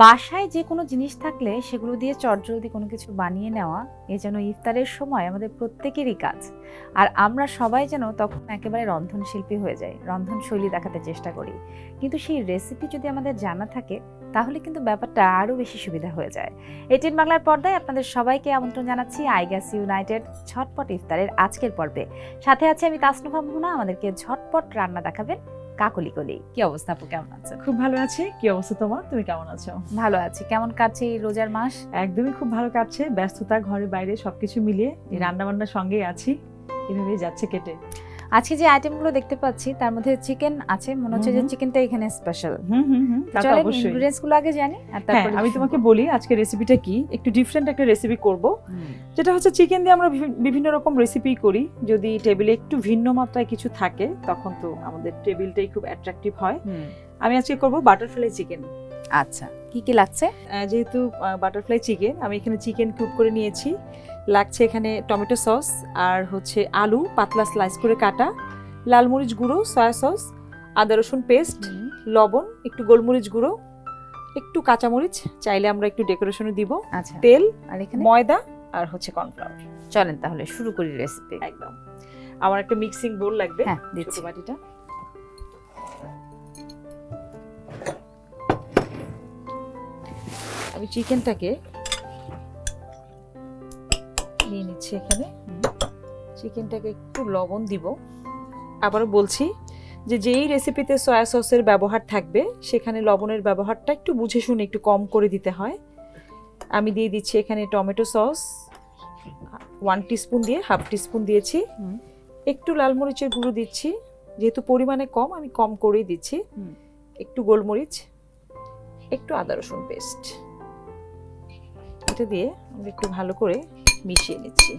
বাসায় যে কোনো জিনিস থাকলে সেগুলো দিয়ে চটজলদি কোনো কিছু বানিয়ে নেওয়া এ যেন ইফতারের সময় আমাদের প্রত্যেকেরই কাজ। আর আমরা সবাই যেন তখন একেবারে রন্ধনশিল্পী হয়ে যাই, রন্ধনশৈলী দেখাতে চেষ্টা করি। কিন্তু সেই রেসিপি যদি আমাদের জানা থাকে তাহলে কিন্তু ব্যাপারটা আরও বেশি সুবিধা হয়ে যায়। এটিএন বাংলার পর্দায় আপনাদের সবাইকে আমন্ত্রণ জানাচ্ছি আইগ্যাস ইউনাইটেড ঝটপট ইফতারের আজকের পর্বে। সাথে আছে আমি তাসনুভা মোহনা। আমাদেরকে ঝটপট রান্না দেখাবেন কাকলি কলি। কি অবস্থা আপু, কেমন আছেন? খুব ভালো আছি। কি অবস্থা তোমার? তুমি কেমন আছো? ভালো আছি। কেমন কাটছে এই রোজার মাস? একদমই খুব ভালো কাটছে। ব্যস্ততা, ঘরে বাইরে সবকিছু মিলিয়ে এই রান্না বান্নার সঙ্গেই আছি, এভাবেই যাচ্ছে কেটে। আজকে যে আইটেমগুলো দেখতে পাচ্ছি তার মধ্যে চিকেন আছে, মনে হচ্ছে যে চিকেনটা এখানে স্পেশাল। চলেন ইনগ্রেডিয়েন্টস গুলো আগে জানি আর তারপর আমি তোমাকে বলি আজকে রেসিপিটা কি। একটু ডিফারেন্ট একটা রেসিপি করব, যেটা হচ্ছে চিকেন দিয়ে আমরা বিভিন্ন রকম রেসিপি করি। যদি টেবিলে একটু ভিন্ন মাত্রায় কিছু থাকে তখন তো আমাদের টেবিলটাই খুব অ্যাট্রাকটিভ হয়। আমি আজকে করব বাটারফ্লাই চিকেন। আচ্ছা, কি কি লাগছে? যেহেতু বাটারফ্লাই চিকেন, আমি এখানে চিকেন কিউব করে নিয়েছি। লাগছে এখানে টমেটো সস, আর হচ্ছে আলু পাতলা স্লাইস করে কাটা, লাল মরিচ গুঁড়ো, সয়া সস, আদা রসুন পেস্ট, লবণ, একটু গোলমরিচ গুঁড়ো, একটু কাঁচামরিচ, চাইলে আমরা একটু ডেকোরেশনে দিব, আচ্ছা, তেল, আর এখানে ময়দা, আর হচ্ছে কর্নফ্লাওয়ার। চলেন তাহলে শুরু করি রেসিপি। একদম। আমার একটা মিক্সিং বোল লাগবে। হ্যাঁ, দিচ্ছি। ছোট বাটিটা। আমি চিকেনটাকে নিয়ে নিচ্ছি এখানে। চিকেনটাকে একটু লবণ দিব। আবারও বলছি যে যেই রেসিপিতে সয়া সসের ব্যবহার থাকবে সেখানে লবণের ব্যবহারটা একটু বুঝে শুনে একটু কম করে দিতে হয়। আমি দিয়ে দিচ্ছি এখানে টমেটো সস 1 টিস্পুন দিয়ে হাফ টিস্পুন দিয়েছি। একটু লাল মরিচের গুঁড়ো দিচ্ছি, যেহেতু পরিমাণে কম আমি কম করেই দিচ্ছি। একটু গোলমরিচ, একটু আদা রসুন পেস্ট, এটা দিয়ে আমরা একটু ভালো করে মিশিয়ে নিচ্ছি।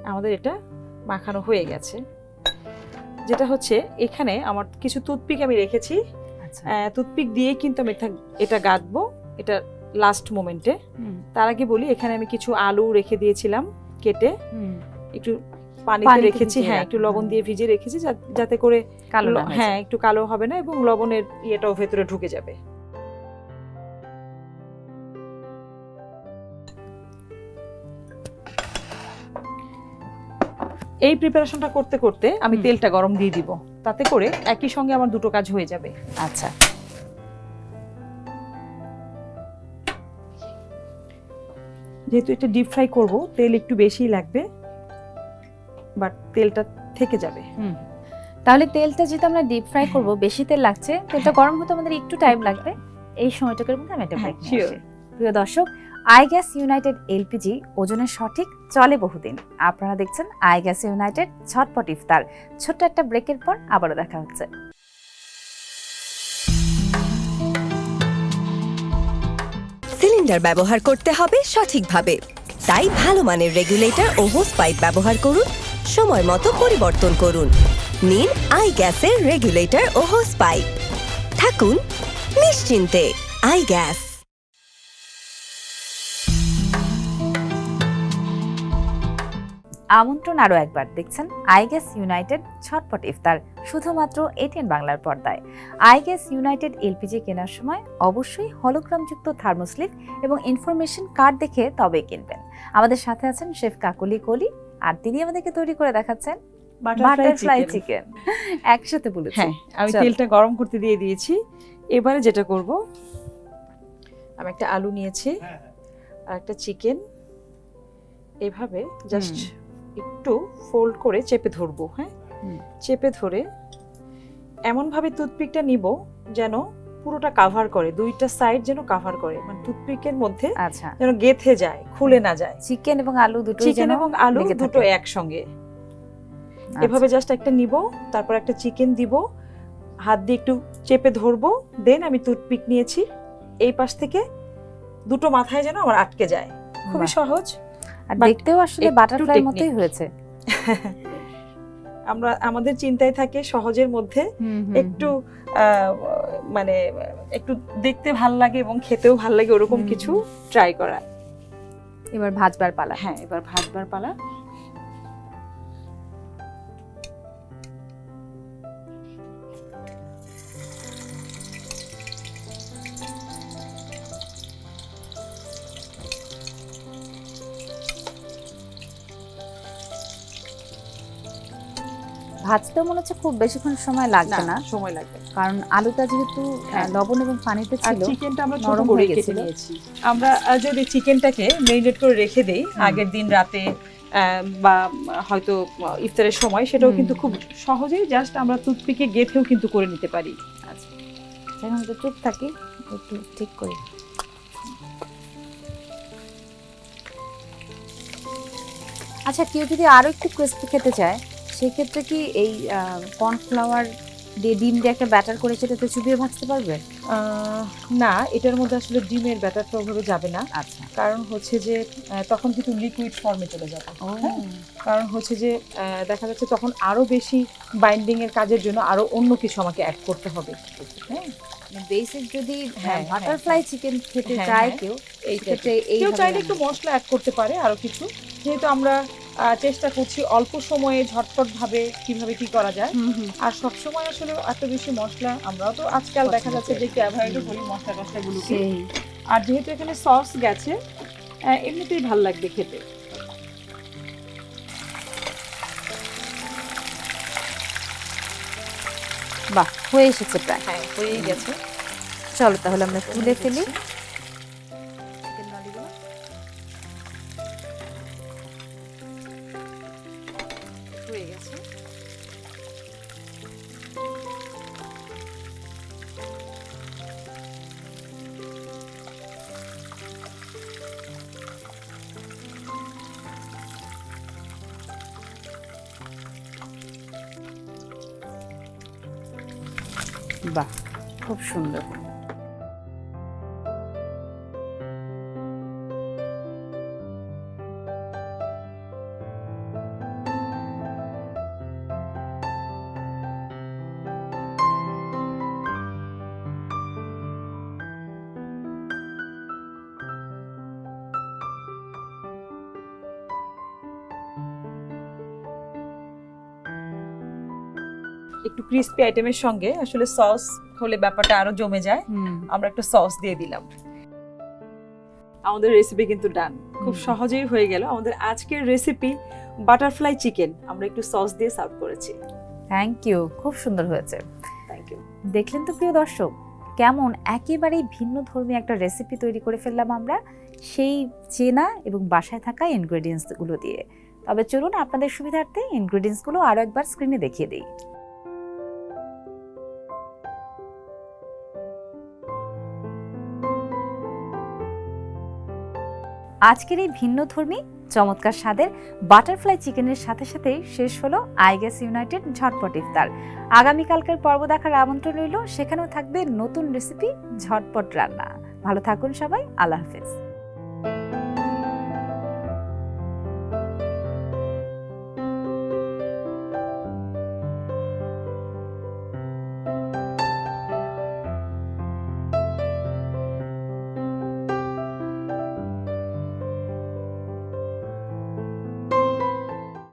আমাদের এটা মাখানো হয়ে গেছে। যেটা হচ্ছে এখানে আমার কিছু টুথপিক আমি রেখেছি। টুথপিক দিয়ে কিন্তু আমি এটা গাঁথবো, এটা লাস্ট মোমেন্টে। তার আগে বলি এখানে আমি কিছু আলু রেখে দিয়েছিলাম কেটে, একটু পানিতে রেখেছি। হ্যাঁ, একটু লবণ দিয়ে ভিজিয়ে রেখেছি যাতে করে কালো, হ্যাঁ একটু কালো হবে না এবং লবণের ইয়েটাও ভেতরে ঢুকে যাবে। এই প্রিপারেশনটা করতে করতে আমি তেলটা গরম দিয়ে দিব, তাতে করে একই সঙ্গে আমার দুটো কাজ হয়ে যাবে। আচ্ছা, যেহেতু এটা ডিপ ফ্রাই করব তেল একটু বেশি লাগবে, বাট তেলটা থেকে যাবে। তাহলে তেলটা যেটা আমরা ডিপ ফ্রাই করব বেশি তেল লাগছে, তেলটা গরম হতে আমাদের একটু টাইম লাগবে। এই সময়টার মধ্যে আমি একটা ব্রেক নিয়ে আসি। প্রিয় দর্শক, আইগ্যাস ইউনাইটেড এলপিজি ওজনের সঠিক, চলে বহুদিন। আপনারা দেখছেন আইগ্যাস ইউনাইটেড ঝটপট ইফতার। ছোট্ট একটা ব্রেকের পর আবারও দেখা হচ্ছে। সিলিন্ডার ব্যবহার করতে হবে সঠিকভাবে, তাই ভালো মানের রেগুলেটর ও হোস পাইপ ব্যবহার করুন, সময় মতো পরিবর্তন করুন। নিন আইগ্যাসের রেগুলেটর ও হোস পাইপ, থাকুন নিশ্চিন্তে। আইগ্যাস। আমন্ত্রণ আরও একবার, দেখছেন আইগ্যাস ইউনাইটেড ঝটপট ইফতার, শুধুমাত্র এটিএন বাংলার পর্দায়। আইগ্যাস ইউনাইটেড এলপিজি কেনার সময় অবশ্যই হলোগ্রামযুক্ত থার্মোস্লিপ এবং ইনফরমেশন কার্ড দেখে তবেই কিনবেন। আমাদের সাথে আছেন শেফ কাকলি কলি, আর তিনি আমাদেরকে তৈরি করে দেখাচ্ছেন বাটারফ্লাই চিকেন। একসাথে বলেছি। হ্যাঁ, আমি তেলটা গরম করতে দিয়ে দিয়েছি। এবারে যেটা করব, আমি একটা আলু নিয়েছি আর একটা চিকেন, এভাবে জাস্ট একটু ফোল্ড করে চেপে ধরবো। হ্যাঁ, চেপে ধরে এমন ভাবে টুথপিকটা নিব যেন পুরোটা কভার করে, দুইটা সাইড যেন কভার করে, মানে টুথপিকের মধ্যে যেন গেথে যায়, খুলে না যায়। চিকেন এবং আলু দুটো, চিকেন এবং আলু দুটো একসঙ্গে এভাবে জাস্ট একটা নিব, তারপর একটা চিকেন দিব, হাত দিয়ে একটু চেপে ধরবো, দেন আমি টুথপিক নিয়েছি, এই পাশ থেকে দুটো মাথায় যেন আমার আটকে যায়। খুবই সহজ, আর দেখতেও আসলে বাটারফ্লাই মতোই হয়েছে। আমরা আমাদের চিন্তায় থাকে সহজের মধ্যে একটু মানে একটু দেখতে ভাল লাগে এবং খেতেও ভাল লাগে, ওরকম কিছু ট্রাই করা। এবার ভাজবার পালা। হ্যাঁ, এবার ভাজবার পালা। ভাজতেও মনে হচ্ছে খুব বেশিক্ষণ সময় লাগবে না, সময় লাগবে কারণ আলুটা যেহেতু লবণ এবং পানিতে আর ছিল, চিকেনটা আমরা ছোট নরম করে হয়ে কেটে গেছিল। নিয়েছি। আমরা যদি চিকেনটাকে মেরিনেট করে রেখে দেই আগের দিন রাতে বা হয়তো ইফতারের সময়, সেটাও কিন্তু খুব সহজেই জাস্ট আমরা টুথপিকে গেঁথেও কিন্তু করে নিতে পারি। আচ্ছা, এখন তো চুপ থাকি, একটু ঠিক করি। আচ্ছা, কেউ যদি আরো একটু ক্রিস্পি খেতে চায় সেক্ষেত্রে কি এই কর্নফ্লাওয়ার দিয়ে ডিম দিয়ে একটা ব্যাটার করে সেটাতে চুবিয়ে ভাজতে পারবে? না, এটার মধ্যে আসলে ডিমের ব্যাটারটা ওভাবে যাবে না। আচ্ছা, কারণ হচ্ছে যে তখন কিন্তু লিকুইড ফর্মে চলে যাবে। কারণ হচ্ছে যে দেখা যাচ্ছে তখন আরো বেশি বাইন্ডিং এর কাজের জন্য আরো অন্য কিছু আমাকে অ্যাড করতে হবে। হ্যাঁ, বেসিক যদি হ্যাঁ, বাটারফ্লাই চিকেন খেতে হ্যাঁ, চায় হ্যাঁ। কেউ, এই ক্ষেত্রে কেউ চাইলে একটু মশলা অ্যাড করতে পারে আরো কিছু, যেহেতু আমরা চেষ্টা করছি অল্প সময়ে ঝটপট ভাবে কিভাবে কি করা যায়। আর সব সময় আসলে এত বেশি মশলা আমরাও তো আজকাল দেখা যাচ্ছে যে একটু অ্যাভয়েড করি মশলা টশলাগুলোকে। আর যেহেতু এখানে সস গেছে, এমনিতেই ভালো লাগবে খেতে। বাহ, হয়ে এসেছে প্রায়। হ্যাঁ, হয়েই গেছে। চলো তাহলে আমরা তুলে ফেলি। হয়ে গেছে। বাহ, খুব সুন্দর। একটু ক্রিস্পি আইটেমের সঙ্গে আসলে সস হলে ব্যাপারটা আরো জমে যায়। আমরা একটু সস দিয়ে দিলাম। আমাদের রেসিপি কিন্তু ডান, খুব সহজেই হয়ে গেল আমাদের আজকের রেসিপি বাটারফ্লাই চিকেন। আমরা একটু সস দিয়ে সার্ভ করেছি। থ্যাংক ইউ, খুব সুন্দর হয়েছে। Thank you. দেখলেন তো প্রিয় দর্শক, কেমন একেবারেই ভিন্ন ধর্মী একটা রেসিপি তৈরি করে ফেললাম আমরা সেই চেনা এবং বাসায় থাকা ইনগ্রেডিয়েন্টসগুলো দিয়ে। তবে চলুন আপনাদের সুবিধার্থে ইনগ্রেডিয়েন্টসগুলো আরো একবার স্ক্রিনে দেখিয়ে দিই। আজকের এই ভিন্নধর্মী চমৎকার স্বাদের বাটারফ্লাই চিকেনের সাথে সাথে শেষ হলো আইগ্যাস ইউনাইটেড ঝটপট ইফতার। আগামীকালকের পর্ব দেখার আমন্ত্রণ রইল, সেখানেও থাকবে নতুন রেসিপি, ঝটপট রান্না। ভালো থাকুন সবাই, আল্লাহ হাফেজ।